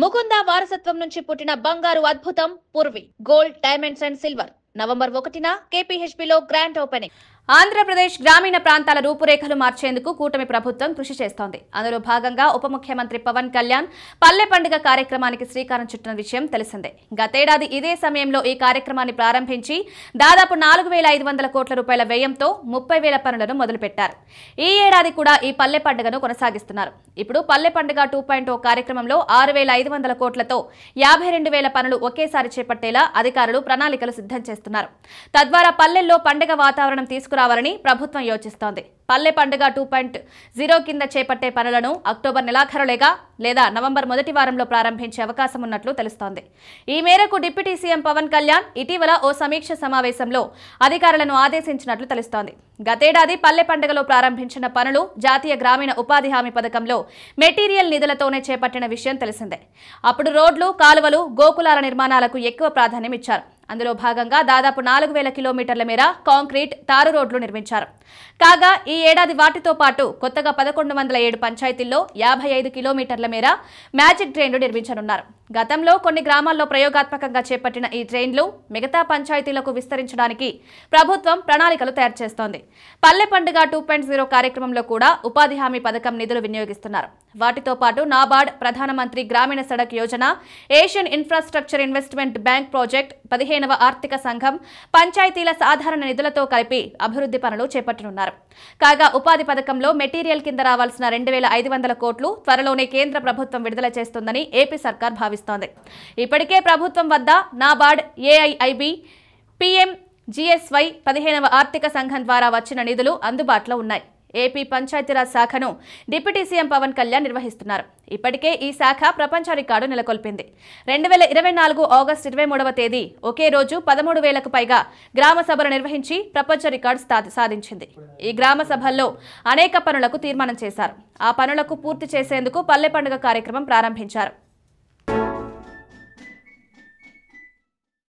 ముకుంద వారసత్వం నుంచి పుట్టిన బంగారు అద్భుతం Purvi gold diamonds and silver November 1న కేపీహెచ్బీలో గ్రాండ్ ఓపెనింగ్. ఆంధ్రప్రదేశ్ గ్రామీణ ప్రాంతాల రూపురేఖలు మార్చేందుకు కూటమి ప్రభుత్వం కృషి చేస్తోంది. అందులో భాగంగా ఉప ముఖ్యమంత్రి పవన్ కళ్యాణ్ పల్లె పండుగ కార్యక్రమానికి శ్రీకారం చుట్టిన విషయం తెలిసిందే. గతేడాది ఇదే సమయంలో ఈ కార్యక్రమాన్ని ప్రారంభించి దాదాపు 4,500 కోట్ల రూపాయల వ్యయంతో 30,000 పనులను మొదలుపెట్టారు. ఈ ఏడాది కూడా ఈ పల్లె పండుగను కొనసాగిస్తున్నారు. ఇప్పుడు పల్లె పండుగ 2.0 కార్యక్రమంలో 6,500 కోట్లతో 52,000 పనులు ఒకేసారి చేపట్టేలా అధికారులు ప్రణాళికలు సిద్ధం చేస్తున్నారు. తద్వారా పల్లెల్లో పండుగ వాతావరణం తీసుకురావాలని ప్రభుత్వం యోచిస్తోంది. పల్లె పండుగ 2.0 కింద చేపట్టే పనులను అక్టోబర్ నెలాఖరులేగా లేదా నవంబర్ మొదటి వారంలో ప్రారంభించే అవకాశం ఉన్నట్లు తెలుస్తోంది. ఈ మేరకు డిప్యూటీ సీఎం పవన్ కళ్యాణ్ ఇటీవల ఓ సమీక్ష సమావేశంలో అధికారులను ఆదేశించినట్లు తెలుస్తోంది. గతేడాది పల్లె పండుగలో ప్రారంభించిన పనులు జాతీయ గ్రామీణ ఉపాధి హామీ పథకంలో మెటీరియల్ నిధులతోనే చేపట్టిన విషయం తెలిసిందే. అప్పుడు రోడ్లు, కాలువలు, గోకులాల నిర్మాణాలకు ఎక్కువ ప్రాధాన్యం ఇచ్చారు. అందులో భాగంగా దాదాపు 4,000 కిలోమీటర్ల మేర కాంక్రీట్, తారు రోడ్లు నిర్మించారు. కాగా ఈ ఏడాది వాటితో పాటు కొత్తగా 1107 పంచాయతీల్లో 55 కిలోమీటర్ల మేర మ్యాజిక్ డ్రైన్లు నిర్మించనున్నారు. గతంలో కొన్ని గ్రామాల్లో ప్రయోగాత్మకంగా చేపట్టిన ఈ డ్రైన్లు మిగతా పంచాయతీలకు విస్తరించడానికి ప్రభుత్వం ప్రణాళికలు తయారు చేస్తోంది. పల్లె పండుగ 2.0 కార్యక్రమంలో కూడా ఉపాధి హామీ పథకం నిధులు వినియోగిస్తున్నారు. వాటితో పాటు నాబార్డ్, ప్రధానమంత్రి గ్రామీణ Sadak Yojana, Asian infrastructure investment bank project, 15వ ఆర్థిక సంఘం, పంచాయతీల సాధారణ నిధులతో కలిపి అభివృద్ధి పనులు చేపట్టనున్నారు. కాగా ఉపాధి పథకంలో మెటీరియల్ కింద రావాల్సిన 2,500 కోట్లు త్వరలోనే కేంద్ర ప్రభుత్వం విడుదల చేస్తుందని ఏపీ సర్కార్ భావిస్తోంది. ఇప్పటికే ప్రభుత్వం వద్ద నాబార్డ్, ఏఐఐబి, PMGSY, 15వ ఆర్థిక సంఘం ద్వారా వచ్చిన నిధులు అందుబాటులో ఉన్నాయి. ఏపీ పంచాయతీరాజ్ శాఖను డిప్యూటీ సీఎం పవన్ కళ్యాణ్ నిర్వహిస్తున్నారు. ఇప్పటికే ఈ శాఖ ప్రపంచ రికార్డు నెలకొల్పింది. 2024 ఆగస్టు 23వ తేదీ ఒకే రోజు 13,000కు పైగా గ్రామ సభలు నిర్వహించి ప్రపంచ రికార్డు సాధించింది. ఈ గ్రామ సభల్లో అనేక పనులకు తీర్మానం చేశారు. ఆ పనులకు పూర్తి చేసేందుకు పల్లె పండుగ కార్యక్రమం ప్రారంభించారు.